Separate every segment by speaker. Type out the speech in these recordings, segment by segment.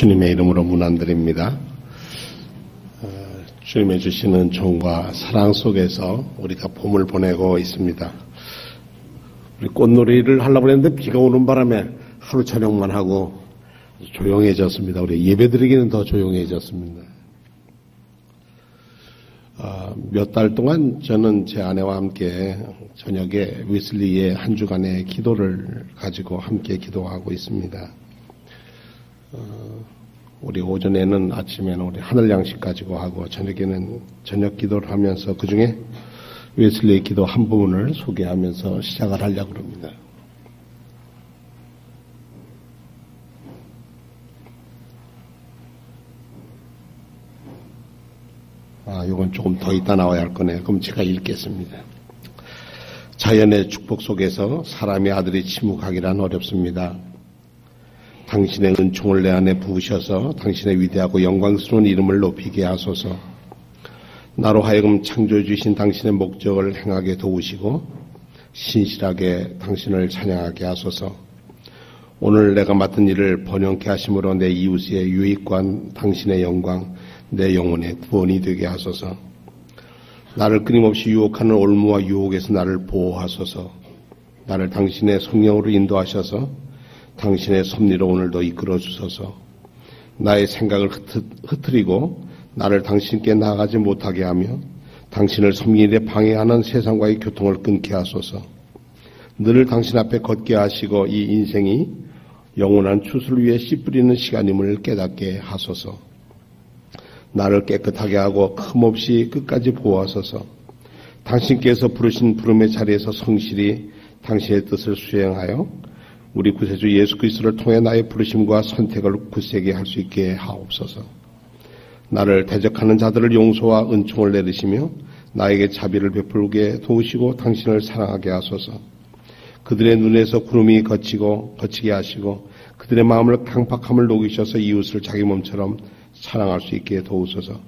Speaker 1: 주님의 이름으로 문안드립니다. 주님의 주시는 정과 사랑 속에서 우리가 봄을 보내고 있습니다. 우리 꽃놀이를 하려고 했는데 비가 오는 바람에 하루 촬영만 하고 조용해졌습니다. 우리 예배드리기는 더 조용해졌습니다. 몇 달 동안 저는 제 아내와 함께 저녁에 위슬리의 한 주간의 기도를 가지고 함께 기도하고 있습니다. 우리 오전에는 아침에는 우리 하늘 양식 가지고 하고 저녁에는 저녁 기도를 하면서 그 중에 웨슬리의 기도 한 부분을 소개하면서 시작을 하려고 합니다. 이건 조금 더 이따 나와야 할 거네요. 그럼 제가 읽겠습니다. 자연의 축복 속에서 사람의 아들이 침묵하기란 어렵습니다. 당신의 은총을 내 안에 부으셔서 당신의 위대하고 영광스러운 이름을 높이게 하소서. 나로 하여금 창조해 주신 당신의 목적을 행하게 도우시고 신실하게 당신을 찬양하게 하소서. 오늘 내가 맡은 일을 번영케 하심으로 내 이웃의 유익과 당신의 영광, 내 영혼의 구원이 되게 하소서. 나를 끊임없이 유혹하는 올무와 유혹에서 나를 보호하소서. 나를 당신의 성령으로 인도하셔서 당신의 섭리로 오늘도 이끌어 주소서. 나의 생각을 흐트리고 나를 당신께 나아가지 못하게 하며 당신을 섬기는 일에 방해하는 세상과의 교통을 끊게 하소서. 늘 당신 앞에 걷게 하시고 이 인생이 영원한 추수를 위해 씨 뿌리는 시간임을 깨닫게 하소서. 나를 깨끗하게 하고 흠없이 끝까지 보호하소서. 당신께서 부르신 부름의 자리에서 성실히 당신의 뜻을 수행하여 우리 구세주 예수 그리스도를 통해 나의 부르심과 선택을 굳세게 할 수 있게 하옵소서. 나를 대적하는 자들을 용서와 은총을 내리시며 나에게 자비를 베풀게 도우시고 당신을 사랑하게 하소서. 그들의 눈에서 구름이 거치게 하시고 그들의 마음을 강팍함을 녹이셔서 이웃을 자기 몸처럼 사랑할 수 있게 도우소서.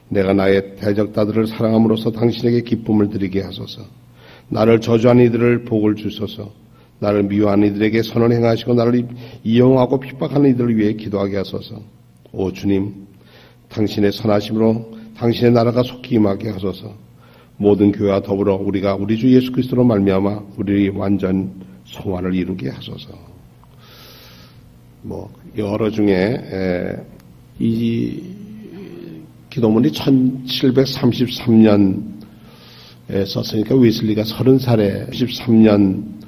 Speaker 1: 내가 나의 대적자들을 사랑함으로써 당신에게 기쁨을 드리게 하소서. 나를 저주하는 이들을 복을 주소서. 나를 미워하는 이들에게 선을 행하시고 나를 이용하고 핍박하는 이들을 위해 기도하게 하소서. 오 주님, 당신의 선하심으로 당신의 나라가 속히 임하게 하소서. 모든 교회와 더불어 우리가 우리 주 예수 그리스도로 말미암아 우리 완전 성화를 이루게 하소서. 여러 중에 이 기도문이 1733년에 썼으니까 웨슬리가 30살에 13년에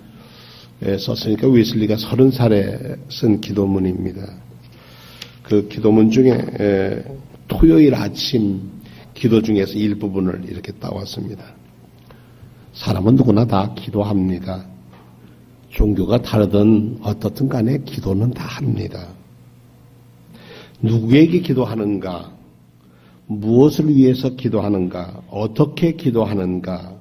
Speaker 1: 썼으니까 웨슬리가 30살에 쓴 기도문입니다. 그 기도문 중에 토요일 아침 기도 중에서 일부분을 이렇게 따왔습니다. 사람은 누구나 다 기도합니다. 종교가 다르든 어떻든 간에 기도는 다 합니다. 누구에게 기도하는가, 무엇을 위해서 기도하는가, 어떻게 기도하는가,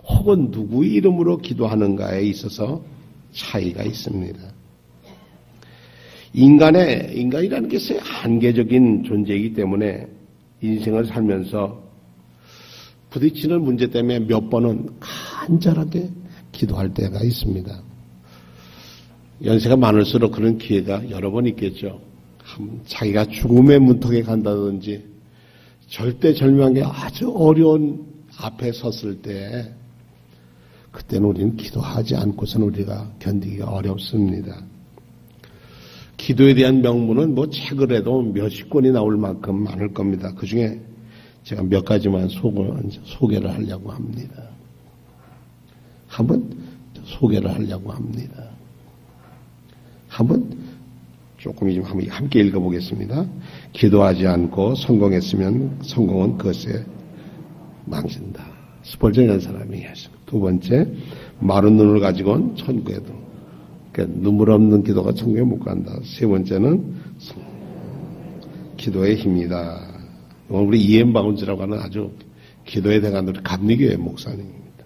Speaker 1: 혹은 누구의 이름으로 기도하는가에 있어서 차이가 있습니다. 인간이라는 것이 한계적인 존재이기 때문에 인생을 살면서 부딪히는 문제 때문에 몇 번은 간절하게 기도할 때가 있습니다. 연세가 많을수록 그런 기회가 여러 번 있겠죠. 자기가 죽음의 문턱에 간다든지 절대절명의 아주 어려운 앞에 섰을 때 그때는 우리는 기도하지 않고서는 우리가 견디기가 어렵습니다. 기도에 대한 명문은 책을 해도 몇십 권이 나올 만큼 많을 겁니다. 그 중에 제가 몇 가지만 소개를 하려고 합니다. 한번 소개를 하려고 합니다. 한번 조금 좀 함께 읽어보겠습니다. 기도하지 않고 성공했으면 성공은 그것에 망친다. 스폴전이라는 사람이 하시고, 두 번째, 마른 눈을 가지고는 천국에도, 그러니까 눈물 없는 기도가 천국에 못 간다. 세 번째는 기도의 힘이다. 우리 이엠 바운즈라고 하는 아주 기도의 대가는 우리 감리교회 목사님입니다.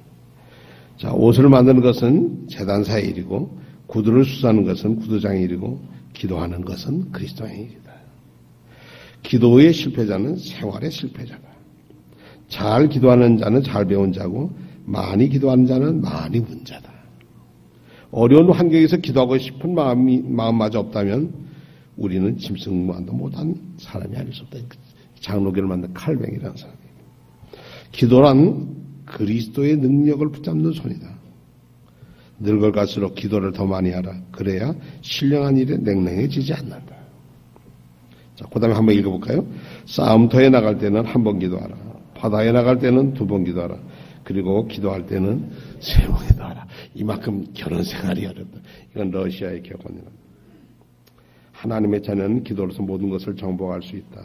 Speaker 1: 자, 옷을 만드는 것은 제단사의 일이고 구두를 수사하는 것은 구두장의 일이고 기도하는 것은 그리스도의 일이다. 기도의 실패자는 생활의 실패자다. 잘 기도하는 자는 잘 배운 자고 많이 기도하는 자는 많이 운 자다. 어려운 환경에서 기도하고 싶은 마음마저 없다면 우리는 짐승만도 못한 사람이 아닐 수 없다. 장로교를 만든 칼뱅이라는 사람이에요. 기도란 그리스도의 능력을 붙잡는 손이다. 늙어갈수록 기도를 더 많이 하라. 그래야 신령한 일에 냉랭해지지 않는다. 자, 그 다음에 한번 읽어볼까요? 싸움터에 나갈 때는 한 번 기도하라. 바다에 나갈 때는 2번 기도하라. 그리고 기도할 때는 3번 기도하라. 이만큼 결혼 생활이 어렵다. 이건 러시아의 격언이다. 하나님의 자녀는 기도로서 모든 것을 정복할 수 있다.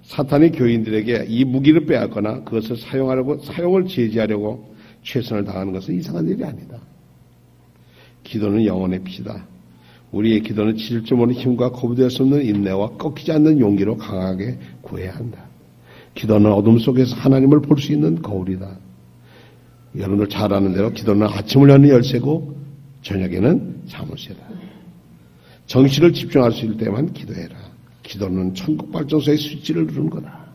Speaker 1: 사탄이 교인들에게 이 무기를 빼앗거나 그것을 사용을 제지하려고 최선을 다하는 것은 이상한 일이 아니다. 기도는 영혼의 피다. 우리의 기도는 지질 줄 모르는 힘과 거부될 수 없는 인내와 꺾이지 않는 용기로 강하게 구해야 한다. 기도는 어둠 속에서 하나님을 볼 수 있는 거울이다. 여러분들 잘 아는 대로 기도는 아침을 여는 열쇠고 저녁에는 자물쇠다. 정신을 집중할 수 있을 때만 기도해라. 기도는 천국 발전소의 스위치를 누르는 거다.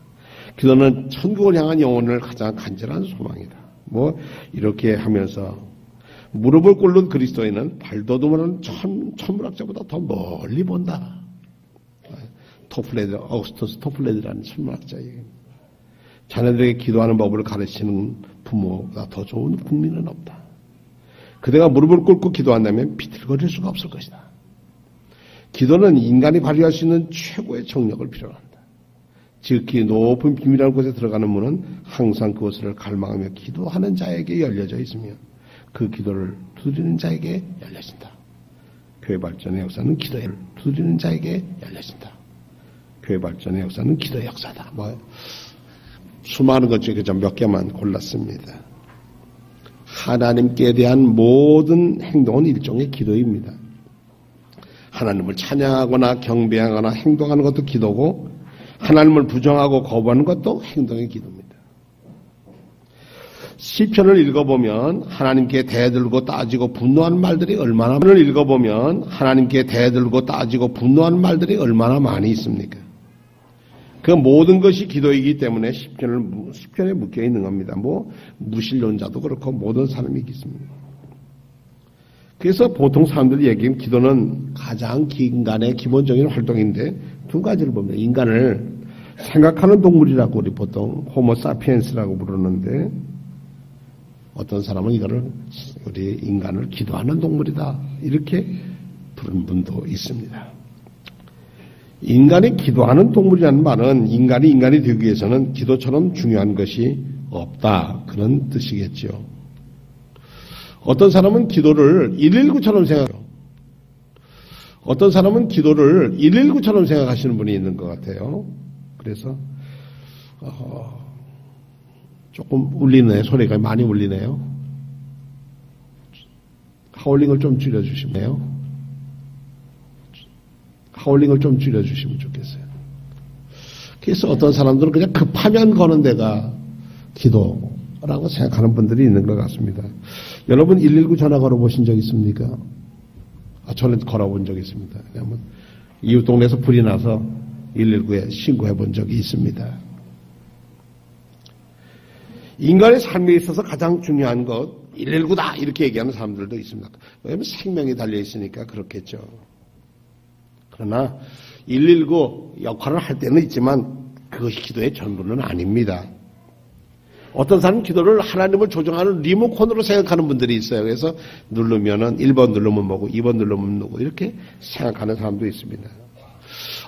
Speaker 1: 기도는 천국을 향한 영혼을 가장 간절한 소망이다. 이렇게 하면서 무릎을 꿇는 그리스도인은 발돋움하는 천문학자보다 더 멀리 본다. 어우스터스 토플레드라는 천문학자예요. 자녀들에게 기도하는 법을 가르치는 부모보다 더 좋은 국민은 없다. 그대가 무릎을 꿇고 기도한다면 비틀거릴 수가 없을 것이다. 기도는 인간이 발휘할 수 있는 최고의 정력을 필요로 한다. 지극히 높은 비밀한 곳에 들어가는 문은 항상 그것을 갈망하며 기도하는 자에게 열려져 있으며 그 기도를 두드리는 자에게 열려진다. 교회 발전의 역사는 기도를 두드리는 자에게 열려진다. 교회 발전의 역사는 기도의 역사다. 수많은 것 중에 몇 개만 골랐습니다. 하나님께 대한 모든 행동은 일종의 기도입니다. 하나님을 찬양하거나 경배하거나 행동하는 것도 기도고 하나님을 부정하고 거부하는 것도 행동의 기도입니다. 시편을 읽어보면 하나님께 대들고 따지고 분노하는 말들이 얼마나 많이 있습니까? 그 모든 것이 기도이기 때문에 시편에 묶여 있는 겁니다. 무신론자도 그렇고 모든 사람이 있습니다. 그래서 보통 사람들이 얘기하면 기도는 가장 인간의 기본적인 활동인데 두 가지를 봅니다. 인간을 생각하는 동물이라고 우리 보통 호모사피엔스라고 부르는데 어떤 사람은 이거를 우리 인간을 기도하는 동물이다 이렇게 부르는 분도 있습니다. 인간이 기도하는 동물이라는 말은 인간이 되기 위해서는 기도처럼 중요한 것이 없다 그런 뜻이겠죠. 어떤 사람은 기도를 119처럼 생각해요. 어떤 사람은 기도를 119처럼 생각하시는 분이 있는 것 같아요. 그래서 조금 울리네. 소리가 많이 울리네요. 하울링을 좀 줄여주시면 좋겠어요. 그래서 어떤 사람들은 그냥 급하면 거는 데가 기도라고 생각하는 분들이 있는 것 같습니다. 여러분 119 전화 걸어보신 적 있습니까? 저는 걸어본 적이 있습니다. 왜냐하면 이웃 동네에서 불이 나서 119에 신고해 본 적이 있습니다. 인간의 삶에 있어서 가장 중요한 것 119다 이렇게 얘기하는 사람들도 있습니다. 왜냐하면 생명이 달려있으니까 그렇겠죠. 그러나 119 역할을 할 때는 있지만 그것이 기도의 전부는 아닙니다. 어떤 사람은 기도를 하나님을 조정하는 리모컨으로 생각하는 분들이 있어요. 그래서 누르면은 1번 누르면 뭐고 2번 누르면 누구 이렇게 생각하는 사람도 있습니다.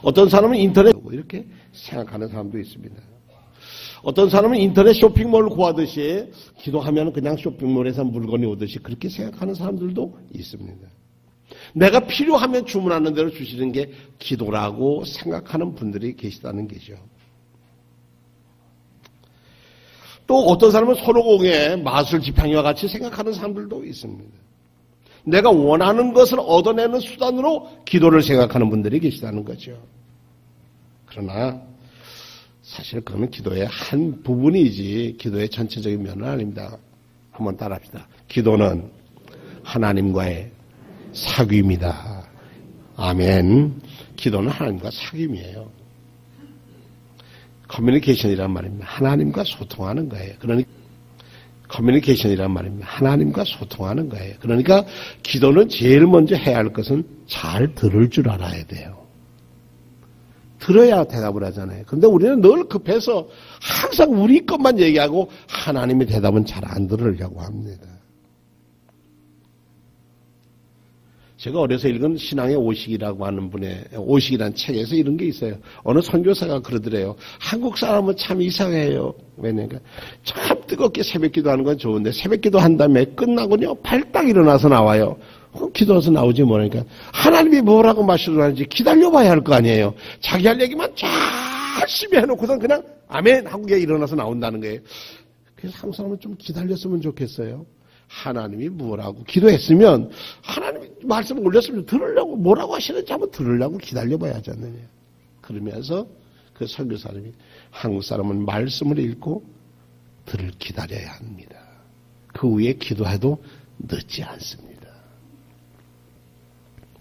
Speaker 1: 어떤 사람은 이렇게 생각하는 사람도 있습니다. 어떤 사람은 인터넷 쇼핑몰을 구하듯이 기도하면 그냥 쇼핑몰에서 물건이 오듯이 그렇게 생각하는 사람들도 있습니다. 내가 필요하면 주문하는 대로 주시는 게 기도라고 생각하는 분들이 계시다는 게죠. 또 어떤 사람은 손오공의 마술 지팡이와 같이 생각하는 사람들도 있습니다. 내가 원하는 것을 얻어내는 수단으로 기도를 생각하는 분들이 계시다는 거죠. 그러나 사실 그거는 기도의 한 부분이지 기도의 전체적인 면은 아닙니다. 한번 따라합시다. 기도는 하나님과의 사귐이다. 아멘. 기도는 하나님과 사귐이에요. 커뮤니케이션이란 말입니다. 하나님과 소통하는 거예요. 그러니까 커뮤니케이션이란 말입니다. 하나님과 소통하는 거예요. 그러니까 기도는 제일 먼저 해야 할 것은 잘 들을 줄 알아야 돼요. 들어야 대답을 하잖아요. 그런데 우리는 늘 급해서 항상 우리 것만 얘기하고 하나님의 대답은 잘 안 들으려고 합니다. 제가 어려서 읽은 신앙의 오식이라고 하는 분의 오식이라는 책에서 이런 게 있어요. 어느 선교사가 그러더래요. 한국 사람은 참 이상해요. 왜냐면 참 뜨겁게 새벽기도 하는 건 좋은데 새벽기도 한 다음에 끝나고요 발딱 일어나서 나와요. 기도해서 나오지 뭐니까 하나님이 뭐라고 말씀하는지 기다려봐야 할 거 아니에요. 자기 할 얘기만 열심히 해놓고선 그냥 아멘 하고 일어나서 나온다는 거예요. 그래서 한국 사람은 좀 기다렸으면 좋겠어요. 하나님이 뭐라고 기도했으면 하나님이 말씀을 올렸으면 들으려고 뭐라고 하시는지 한번 들으려고 기다려봐야 하지 않느냐. 그러면서 그 선교사님이 한국 사람은 말씀을 읽고 들을 기다려야 합니다. 그 후에 기도해도 늦지 않습니다.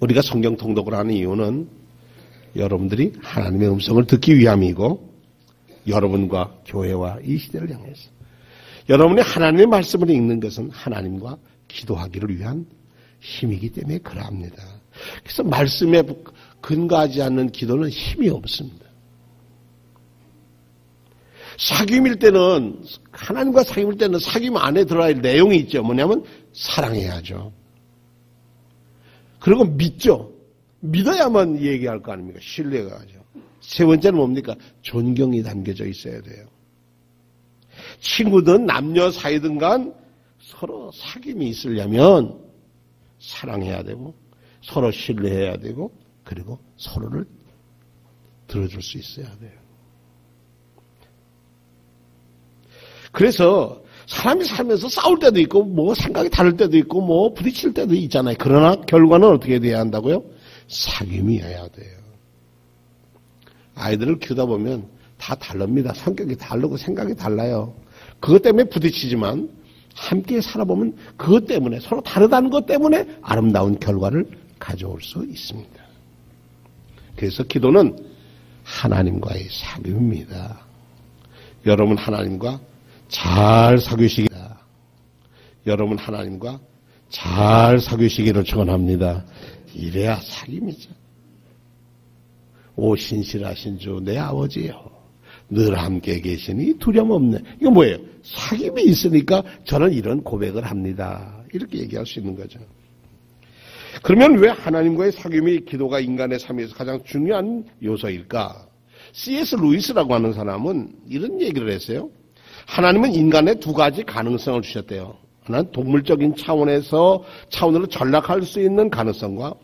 Speaker 1: 우리가 성경 통독을 하는 이유는 여러분들이 하나님의 음성을 듣기 위함이고 여러분과 교회와 이 시대를 향해서 여러분이 하나님의 말씀을 읽는 것은 하나님과 기도하기를 위한 힘이기 때문에 그러합니다. 그래서 말씀에 근거하지 않는 기도는 힘이 없습니다. 사귐일 때는 하나님과 사귐일 때는 사귐 안에 들어야 할 내용이 있죠. 뭐냐면 사랑해야죠. 그리고 믿죠. 믿어야만 얘기할 거 아닙니까? 신뢰가 하죠. 세 번째는 뭡니까? 존경이 담겨져 있어야 돼요. 친구든 남녀 사이든 간 서로 사귐이 있으려면 사랑해야 되고 서로 신뢰해야 되고 그리고 서로를 들어줄 수 있어야 돼요. 그래서 사람이 살면서 싸울 때도 있고 뭐 생각이 다를 때도 있고 뭐 부딪힐 때도 있잖아요. 그러나 결과는 어떻게 돼야 한다고요? 사귐이어야 돼요. 아이들을 키우다 보면 다 다릅니다. 성격이 다르고 생각이 달라요. 그것 때문에 부딪히지만 함께 살아보면 그것 때문에 서로 다르다는 것 때문에 아름다운 결과를 가져올 수 있습니다. 그래서 기도는 하나님과의 사귐입니다. 여러분 하나님과 잘 사귀시기다. 여러분 하나님과 잘 사귀시기를 축원합니다. 이래야 사귐이죠. 오 신실하신 주 내 아버지여 늘 함께 계시니 두려움 없네. 이거 뭐예요? 사귐이 있으니까 저는 이런 고백을 합니다. 이렇게 얘기할 수 있는 거죠. 그러면 왜 하나님과의 사귐이 기도가 인간의 삶에서 가장 중요한 요소일까? C.S. 루이스라고 하는 사람은 이런 얘기를 했어요. 하나님은 인간에 두 가지 가능성을 주셨대요. 하나는 동물적인 차원으로 전락할 수 있는 가능성과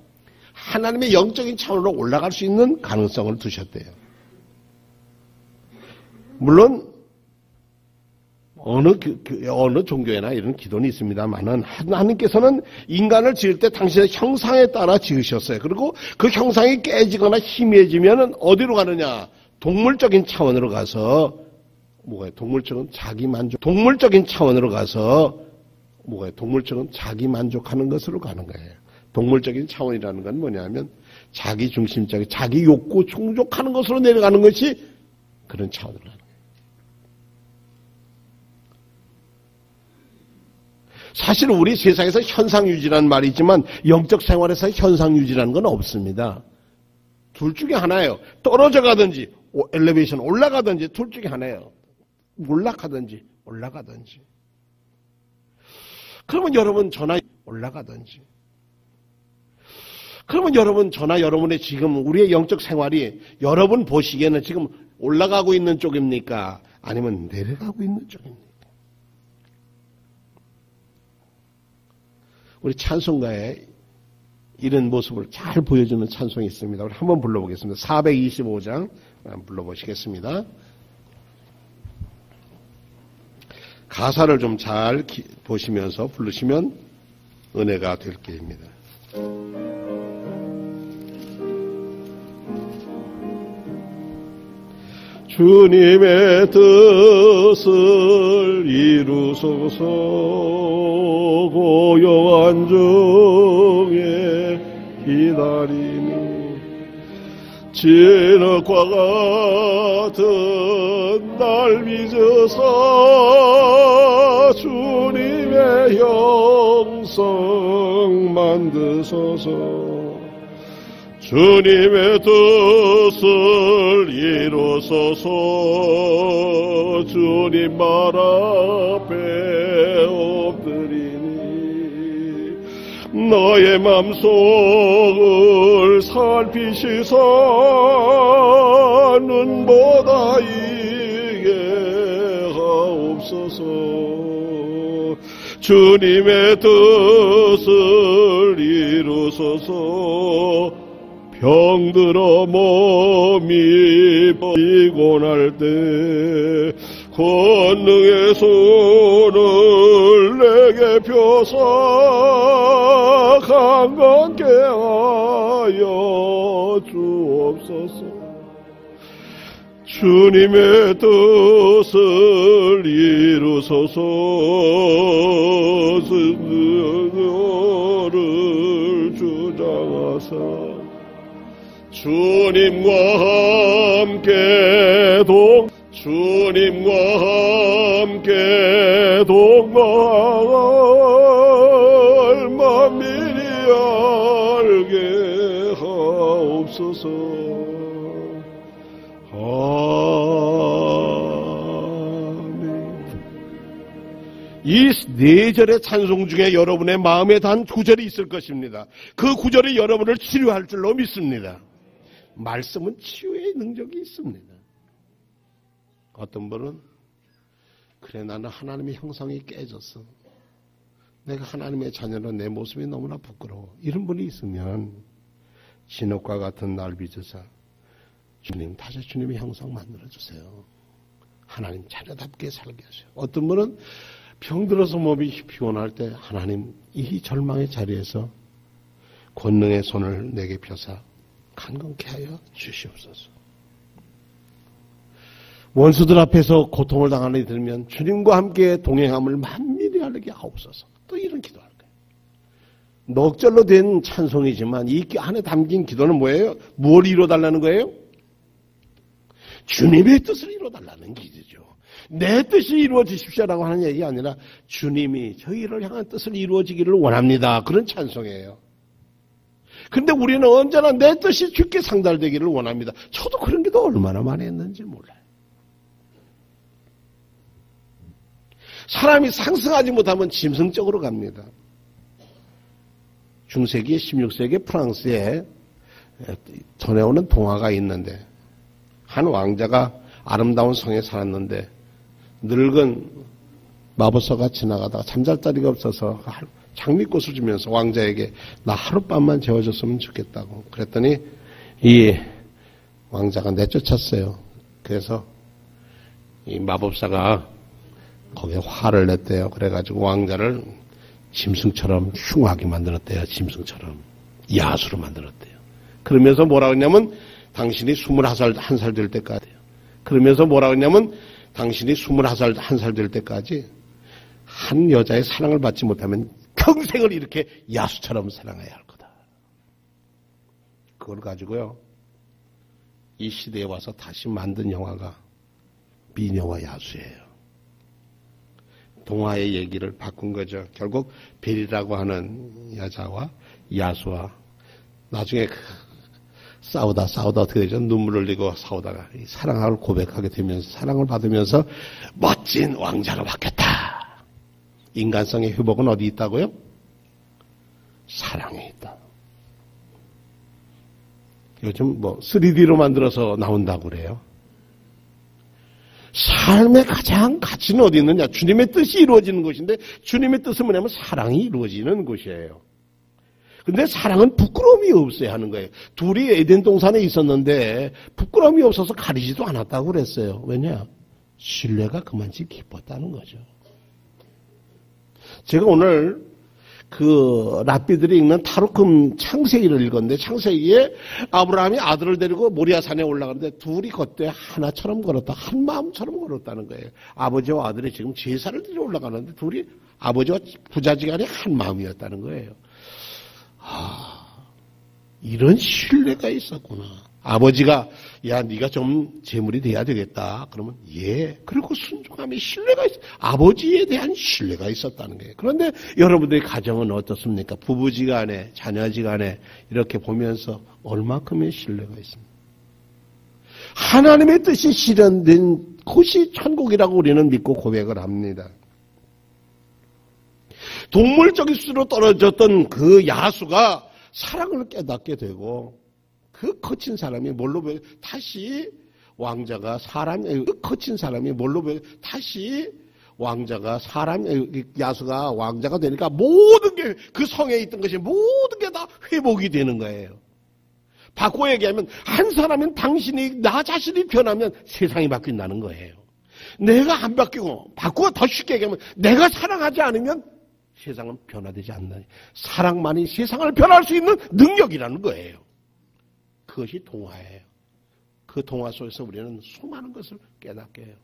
Speaker 1: 하나님의 영적인 차원으로 올라갈 수 있는 가능성을 두셨대요. 물론 어느 종교에나 이런 기도는 있습니다만은 하나님께서는 인간을 지을 때 당신의 형상에 따라 지으셨어요. 그리고 그 형상이 깨지거나 희미해지면은 어디로 가느냐? 동물적인 차원으로 가서 뭐가요? 동물적인 차원으로 가서 뭐가요? 동물적인 자기 만족하는 것으로 가는 거예요. 동물적인 차원이라는 건 뭐냐면 자기 중심적인 자기 욕구 충족하는 것으로 내려가는 것이 그런 차원으로 가는 거예요. 사실 우리 세상에서 현상유지라는 말이 있지만 영적 생활에서 현상유지라는 건 없습니다. 둘 중에 하나예요. 떨어져 가든지 엘리베이션 올라가든지 둘 중에 하나예요. 몰락하든지 올라가든지. 그러면 여러분 저나 올라가든지. 그러면 여러분 저나 여러분의 지금 우리의 영적 생활이 여러분 보시기에는 지금 올라가고 있는 쪽입니까? 아니면 내려가고 있는 쪽입니까? 우리 찬송가에 이런 모습을 잘 보여주는 찬송이 있습니다. 우리 한번 불러보겠습니다. 425장 불러보시겠습니다. 가사를 좀 잘 보시면서 부르시면 은혜가 될 길입니다. 주님의 뜻을 이루소서 고요한 중에 기다리니 진흙과 같은 날 빚어서 주님의 형상 만드소서 주님의 뜻을 이루소서. 주님 말 앞에 엎드리니 너의 맘속을 살피시사 눈보다 이게 하옵소서. 주님의 뜻을 이루소서. 병들어 몸이 피곤할 때 권능의 손을 내게 펴사 강건케 하여 주옵소서. 주님의 뜻을 이루소서. 너를 주장하사 주님과 함께 동거할 만민이 알게 하옵소서. 아멘. 이 네 절의 찬송 중에 여러분의 마음에 단 구절이 있을 것입니다. 그 구절이 여러분을 치료할 줄로 믿습니다. 말씀은 치유의 능력이 있습니다. 어떤 분은 그래 나는 하나님의 형상이 깨졌어. 내가 하나님의 자녀로 내 모습이 너무나 부끄러워. 이런 분이 있으면 진흙과 같은 날 빚으사 주님 다시 주님의 형상 만들어주세요. 하나님 자녀답게 살게 하세요. 어떤 분은 병들어서 몸이 피곤할 때 하나님 이 절망의 자리에서 권능의 손을 내게 펴사 강건케 하여 주시옵소서. 원수들 앞에서 고통을 당하는 이 들면 주님과 함께 동행함을 만민이 알게 하옵소서. 또 이런 기도할 거예요. 넉절로 된 찬송이지만 이 안에 담긴 기도는 뭐예요? 뭘 이루어달라는 거예요? 주님의 뜻을 이루어달라는 기도죠. 내 뜻이 이루어지십시오라고 하는 얘기가 아니라 주님이 저희를 향한 뜻을 이루어지기를 원합니다. 그런 찬송이에요. 근데 우리는 언제나 내 뜻이 주께 상달되기를 원합니다. 저도 그런 기도 얼마나 많이 했는지 몰라요. 사람이 상승하지 못하면 짐승적으로 갑니다. 중세기 16세기 프랑스에 전해오는 동화가 있는데 한 왕자가 아름다운 성에 살았는데 늙은 마법사가 지나가다가 잠잘 자리가 없어서 장미꽃을 주면서 왕자에게 나 하룻밤만 재워줬으면 좋겠다고 그랬더니 이 왕자가 내쫓았어요. 그래서 이 마법사가 거기에 화를 냈대요. 그래가지고 왕자를 짐승처럼 흉하게 만들었대요. 짐승처럼 야수로 만들었대요. 그러면서 뭐라고 했냐면 당신이 21살 될 때까지 그러면서 뭐라고 했냐면 당신이 21살 될 때까지 한 여자의 사랑을 받지 못하면 평생을 이렇게 야수처럼 사랑해야 할 거다. 그걸 가지고요. 이 시대에 와서 다시 만든 영화가 미녀와 야수예요. 동화의 얘기를 바꾼 거죠. 결국 벨이라고 하는 여자와 야수와 나중에 싸우다 어떻게 되죠? 눈물 흘리고 싸우다가 사랑을 고백하게 되면서 사랑을 받으면서 멋진 왕자가 바뀌었다. 인간성의 회복은 어디 있다고요? 사랑에 있다. 요즘 3D로 만들어서 나온다고 그래요. 삶의 가장 가치는 어디 있느냐? 주님의 뜻이 이루어지는 것인데 주님의 뜻은 뭐냐면 사랑이 이루어지는 것이에요. 근데 사랑은 부끄러움이 없어야 하는 거예요. 둘이 에덴 동산에 있었는데 부끄러움이 없어서 가리지도 않았다고 그랬어요. 왜냐? 신뢰가 그만치 깊었다는 거죠. 제가 오늘 랍비들이 읽는 타루금 창세기를 읽었는데 창세기에 아브라함이 아들을 데리고 모리아산에 올라가는데 둘이 걷되 하나처럼 걸었다. 한 마음처럼 걸었다는 거예요. 아버지와 아들이 지금 제사를 드리러 올라가는데 둘이 아버지와 부자지간에 한 마음이었다는 거예요. 이런 신뢰가 있었구나. 아버지가 야 네가 좀 재물이 돼야 되겠다. 그러면 예. 그리고 순종함에 신뢰가 아버지에 대한 신뢰가 있었다는 거예요. 그런데 여러분들의 가정은 어떻습니까? 부부지간에 자녀지간에 이렇게 보면서 얼마큼의 신뢰가 있습니까? 하나님의 뜻이 실현된 곳이 천국이라고 우리는 믿고 고백을 합니다. 동물적인 수로 떨어졌던 그 야수가 사랑을 깨닫게 되고 그 거친 사람이 뭘로 배워 다시 왕자가 그 거친 사람이 뭘로 배워 다시 왕자가 야수가 왕자가 되니까 모든 게 그 성에 있던 것이 모든 게 다 회복이 되는 거예요. 바꿔 얘기하면 한 사람은 당신이 나 자신이 변하면 세상이 바뀐다는 거예요. 내가 안 바뀌고 바꾸어 더 쉽게 얘기하면 내가 사랑하지 않으면 세상은 변화되지 않나. 사랑만이 세상을 변화할 수 있는 능력이라는 거예요. 그것이 동화예요. 그 동화 속에서 우리는 수많은 것을 깨닫게 해요.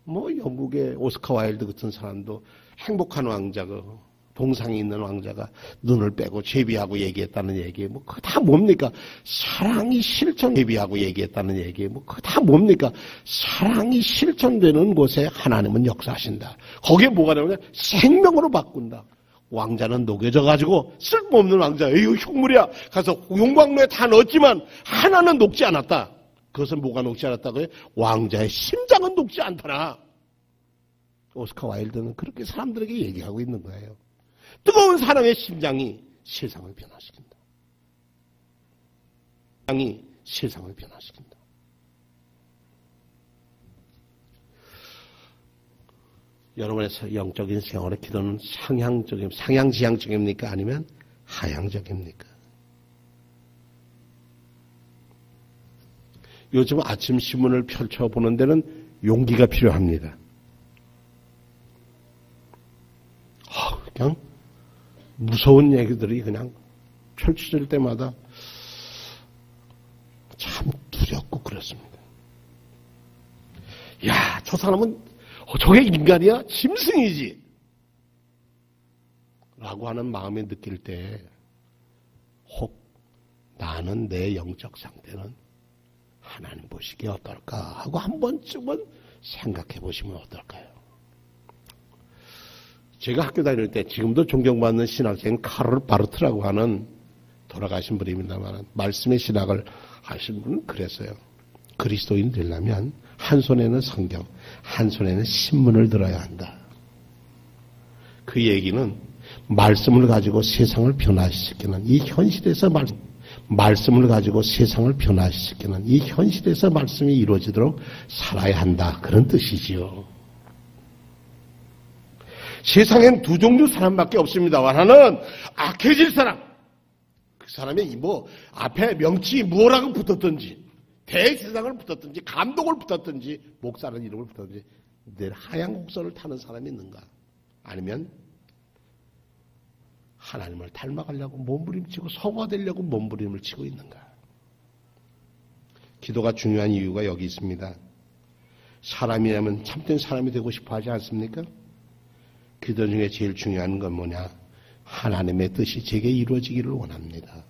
Speaker 1: 영국의 오스카 와일드 같은 사람도 행복한 왕자가 동상이 있는 왕자가 눈을 빼고 제비하고 얘기했다는 얘기, 그거 다 뭡니까? 사랑이 제비하고 얘기했다는 얘기, 그거 다 뭡니까? 사랑이 실천되는 곳에 하나님은 역사하신다. 거기에 뭐가 나오냐? 생명으로 바꾼다. 왕자는 녹여져가지고 쓸모없는 왕자, 이거 흉물이야. 가서 용광로에 다 넣었지만 하나는 녹지 않았다. 그것은 뭐가 녹지 않았다고요? 왕자의 심장은 녹지 않더라. 오스카 와일드는 그렇게 사람들에게 얘기하고 있는 거예요. 뜨거운 사랑의 심장이 세상을 변화시킨다. 사랑이 세상을 변화시킨다. 여러분의 영적인 생활의 기도는 상향지향적입니까? 아니면 하향적입니까? 요즘 아침 신문을 펼쳐보는 데는 용기가 필요합니다. 그냥 무서운 얘기들이 그냥 펼쳐질 때마다 참 두렵고 그렇습니다. 야, 저 사람은 저게 인간이야? 짐승이지. 라고 하는 마음에 느낄 때 혹 나는 내 영적 상태는 하나님 보시기에 어떨까 하고 한 번쯤은 생각해 보시면 어떨까요? 제가 학교 다닐 때 지금도 존경받는 신학생 카를 바르트라고 하는 돌아가신 분입니다만 말씀의 신학을 하신 분은 그랬어요. 그리스도인 되려면 한 손에는 성경, 한 손에는 신문을 들어야 한다. 그 얘기는 말씀을 가지고 세상을 변화시키는 이 현실에서 말씀을 가지고 세상을 변화시키는 이 현실에서 말씀이 이루어지도록 살아야 한다. 그런 뜻이지요. 세상엔 두 종류 사람밖에 없습니다. 하나는 악해질 사람. 그 사람이 앞에 명칭이 뭐라고 붙었든지 대세상을 붙었든지 감독을 붙었든지 목사라는 이름을 붙었든지 늘 하얀 곡선을 타는 사람이 있는가? 아니면 하나님을 닮아가려고 몸부림치고 성화되려고 몸부림을 치고 있는가? 기도가 중요한 이유가 여기 있습니다. 사람이라면 참된 사람이 되고 싶어 하지 않습니까? 기도 중에 제일 중요한 건 뭐냐? 하나님의 뜻이 제게 이루어지기를 원합니다.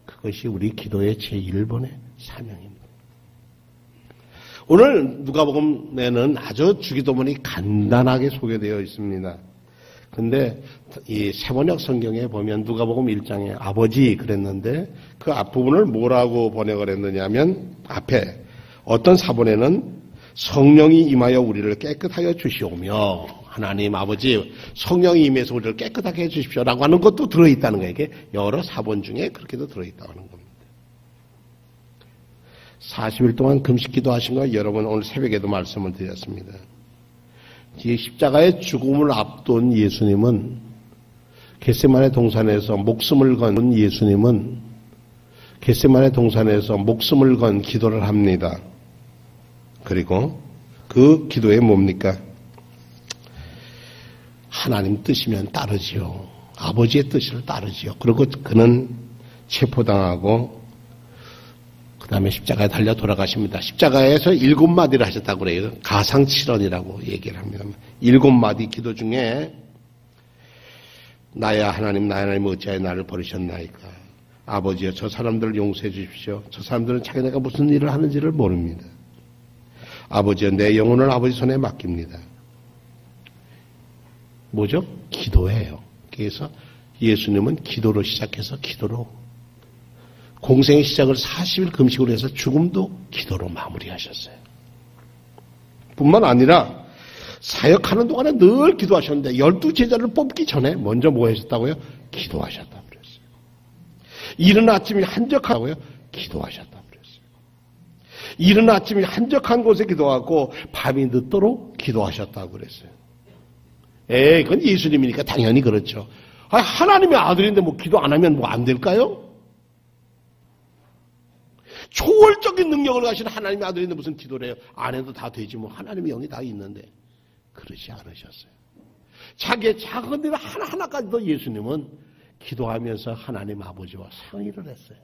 Speaker 1: 그것이 우리 기도의 제1번의 사명입니다. 오늘 누가복음에는 아주 주기도문이 간단하게 소개되어 있습니다. 근데 이 세번역 성경에 보면 누가복음 1장에 아버지 그랬는데 그 앞부분을 뭐라고 번역을 했느냐면 앞에 어떤 사본에는 성령이 임하여 우리를 깨끗하여 주시오며 하나님 아버지 성령이 임해서 우리를 깨끗하게 해 주십시오라고 하는 것도 들어있다는 거예요. 이게 여러 사본 중에 그렇게도 들어있다고 하는 겁니다. 40일 동안 금식 기도하신 거 여러분 오늘 새벽에도 말씀을 드렸습니다. 이 십자가의 죽음을 앞둔 예수님은 겟세마네 동산에서 목숨을 건 예수님은 겟세마네 동산에서 목숨을 건 기도를 합니다. 그리고 그 기도에 뭡니까? 하나님 뜻이면 따르지요. 아버지의 뜻을 따르지요. 그리고 그는 체포당하고 그 다음에 십자가에 달려 돌아가십니다. 십자가에서 7마디를 하셨다고 그래요. 가상칠언이라고 얘기를 합니다. 7마디 기도 중에 나야 하나님 어찌하여 나를 버리셨나이까. 아버지여 저 사람들을 용서해 주십시오. 저 사람들은 자기네가 무슨 일을 하는지를 모릅니다. 아버지여 내 영혼을 아버지 손에 맡깁니다. 뭐죠? 기도예요. 그래서 예수님은 기도로 시작해서 기도로 공생의 시작을 40일 금식으로 해서 죽음도 기도로 마무리하셨어요. 뿐만 아니라 사역하는 동안에 늘 기도하셨는데 12제자를 뽑기 전에 먼저 뭐 하셨다고요? 기도하셨다고 그랬어요. 이른 아침에 한적하고요? 기도하셨다고 그랬어요. 이른 아침에 한적한 곳에 기도하고 밤이 늦도록 기도하셨다고 그랬어요. 그건 예수님이니까 당연히 그렇죠. 하나님의 아들인데 뭐 기도 안 하면 뭐 안 될까요? 초월적인 능력을 가진 하나님의 아들인데 무슨 기도를 해요? 안 해도 다 되지 뭐 하나님의 영이 다 있는데 그러지 않으셨어요. 자기의 작은 일 하나하나까지도 예수님은 기도하면서 하나님 아버지와 상의를 했어요.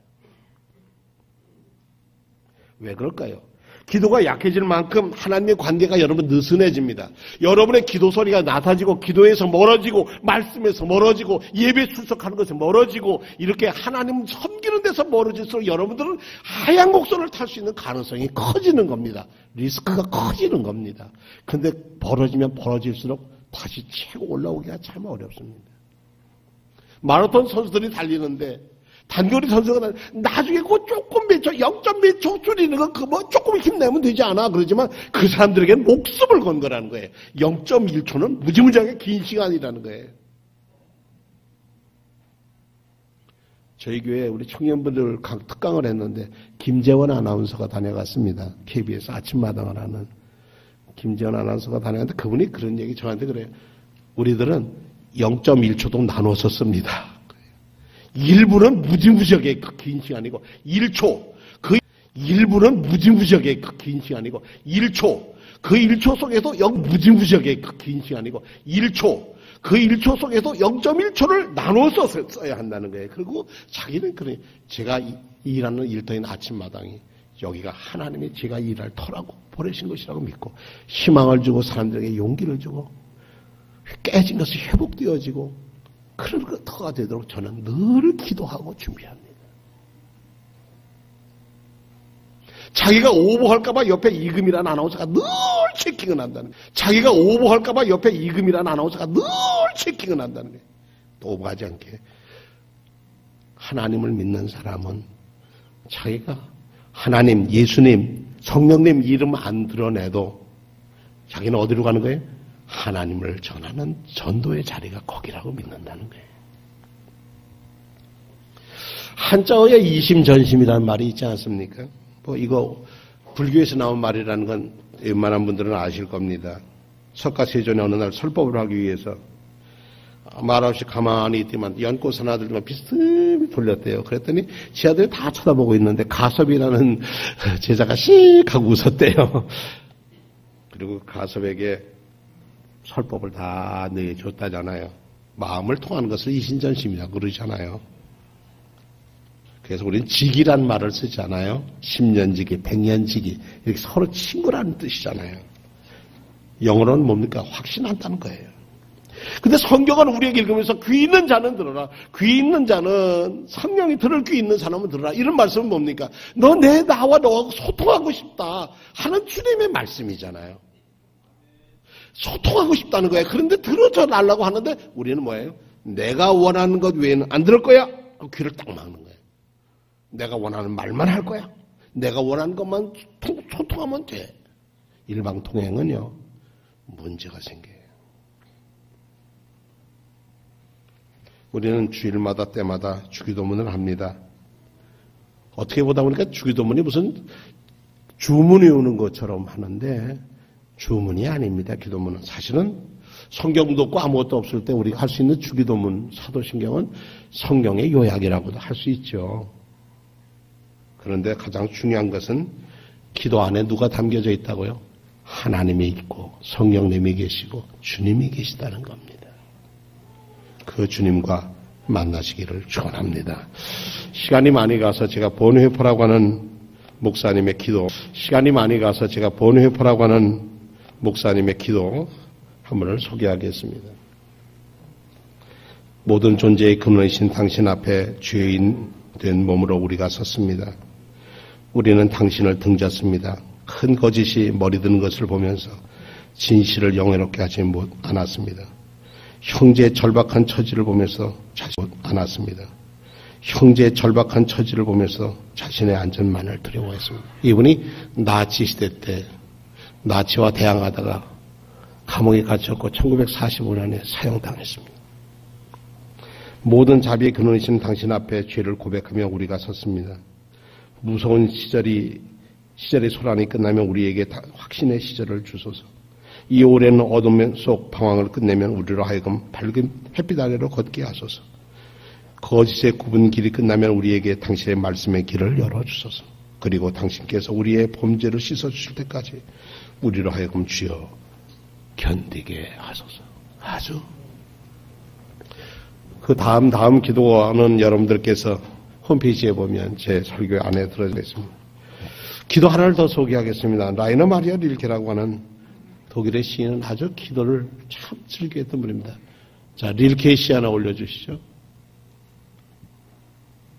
Speaker 1: 왜 그럴까요? 기도가 약해질 만큼 하나님의 관계가 여러분 느슨해집니다. 여러분의 기도 소리가 낮아지고 기도에서 멀어지고 말씀에서 멀어지고 예배 출석하는 것에서 멀어지고 이렇게 하나님 섬기는 데서 멀어질수록 여러분들은 하얀 곡선을 탈 수 있는 가능성이 커지는 겁니다. 리스크가 커지는 겁니다. 근데 벌어지면 벌어질수록 다시 치고 올라오기가 참 어렵습니다. 마라톤 선수들이 달리는데 단거리 선수가 나중에 그 조금 몇 초, 0.몇 초 줄이는 건 그 뭐 조금 힘내면 되지 않아. 그러지만 그 사람들에게는 목숨을 건 거라는 거예요. 0.1초는 무지무지하게 긴 시간이라는 거예요. 저희 교회 우리 청년분들 특강을 했는데 김재원 아나운서가 다녀갔습니다. KBS 아침마당을 하는 김재원 아나운서가 다녀갔는데 그분이 그런 얘기 저한테 그래요. 우리들은 0.1초도 나눠서 씁니다. 1분은 무지무지하게 긴 시간이고 1초 그 1분은 무지무지하게 긴 시간이고 1초 그 1초 속에도 무지무지하게 긴 시간이고 1초 그 1초 속에도 0.1초를 나눠서 써야 한다는 거예요. 그리고 자기는 그래 제가 일하는 일터인 아침마당이 여기가 하나님이 제가 일할 터라고 보내신 것이라고 믿고 희망을 주고 사람들에게 용기를 주고 깨진 것이 회복되어지고 그런 터가 되도록 저는 늘 기도하고 준비합니다. 자기가 오보할까봐 옆에 이금이라는 아나운서가 늘 체킹을 한다는 거예요. 자기가 오보할까봐 옆에 이금이라는 아나운서가 늘 체킹을 한다는 거예요. 또 오보하지 않게. 하나님을 믿는 사람은 자기가 하나님, 예수님, 성령님 이름 안 드러내도 자기는 어디로 가는 거예요? 하나님을 전하는 전도의 자리가 거기라고 믿는다는 거예요. 한자어에 이심전심이라는 말이 있지 않습니까? 뭐 이거 불교에서 나온 말이라는 건 웬만한 분들은 아실 겁니다. 석가세존의 어느 날 설법을 하기 위해서 말없이 가만히 있더만 연꽃 하나들만 비스듬히 돌렸대요. 그랬더니 지 아들이 다 쳐다보고 있는데 가섭이라는 제자가 씩 하고 웃었대요. 그리고 가섭에게 설법을 다 내줬다잖아요. 마음을 통하는 것을 이심전심이라고 그러잖아요. 그래서 우리는 직이란 말을 쓰잖아요. 10년지기, 100년지기 이렇게 서로 친구라는 뜻이잖아요. 영어로는 뭡니까? 확신한다는 거예요. 근데 성경은 우리에게 읽으면서 귀 있는 자는 들어라. 귀 있는 자는 성령이 들을 귀 있는 사람은 들어라. 이런 말씀은 뭡니까? 나와 너하고 소통하고 싶다 하는 주님의 말씀이잖아요. 소통하고 싶다는 거예요. 그런데 들어줘 달라고 하는데 우리는 뭐예요? 내가 원하는 것 외에는 안 들을 거야? 귀를 딱 막는 거예요. 내가 원하는 말만 할 거야. 내가 원하는 것만 소통하면 돼. 일방통행은요. 문제가 생겨요. 우리는 주일마다 때마다 주기도문을 합니다. 어떻게 보다 보니까 주기도문이 무슨 주문이 오는 것처럼 하는데 주문이 아닙니다. 기도문은. 사실은 성경도 없고 아무것도 없을 때 우리가 할 수 있는 주기도문, 사도신경은 성경의 요약이라고도 할 수 있죠. 그런데 가장 중요한 것은 기도 안에 누가 담겨져 있다고요? 하나님이 있고 성령님이 계시고 주님이 계시다는 겁니다. 그 주님과 만나시기를 축원합니다. 시간이 많이 가서 제가 본회포라고 하는 목사님의 기도, 목사님의 기도 한 분을 소개하겠습니다. 모든 존재의 근원이신 당신 앞에 죄인 된 몸으로 우리가 섰습니다. 우리는 당신을 등졌습니다. 큰 거짓이 머리 드는 것을 보면서 진실을 영예롭게 하지 않았습니다. 형제의 절박한 처지를 보면서 자신 않았습니다. 형제의 절박한 처지를 보면서 자신의 안전만을 두려워했습니다. 이분이 나치 시대 때 나치와 대항하다가 감옥에 갇혔고 1945년에 사형당했습니다. 모든 자비의 근원이신 당신 앞에 죄를 고백하며 우리가 섰습니다. 무서운 시절의 소란이 끝나면 우리에게 확신의 시절을 주소서. 이 오랜 어둠 속 방황을 끝내면 우리로 하여금 밝은 햇빛 아래로 걷게 하소서. 거짓의 굽은 길이 끝나면 우리에게 당신의 말씀의 길을 열어주소서. 그리고 당신께서 우리의 범죄를 씻어주실 때까지 우리로 하여금 주여 견디게 하소서. 아주 그 다음 기도하는 여러분들께서 홈페이지에 보면 제 설교 안에 들어져 있습니다. 기도 하나를 더 소개하겠습니다. 라이너 마리아 릴케라고 하는 독일의 시인은 아주 기도를 참 즐겨했던 분입니다. 자, 릴케 시 하나 올려주시죠.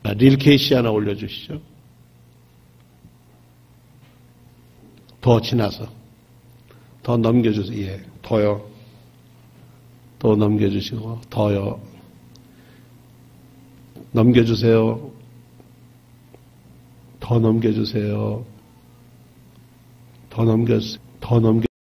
Speaker 1: 자, 릴케 시 하나 올려주시죠. 더 지나서 더 넘겨주세요. 예, 더요. 더 넘겨주시고 더요. 넘겨주세요. 더 넘겨주세요. 더 넘겨.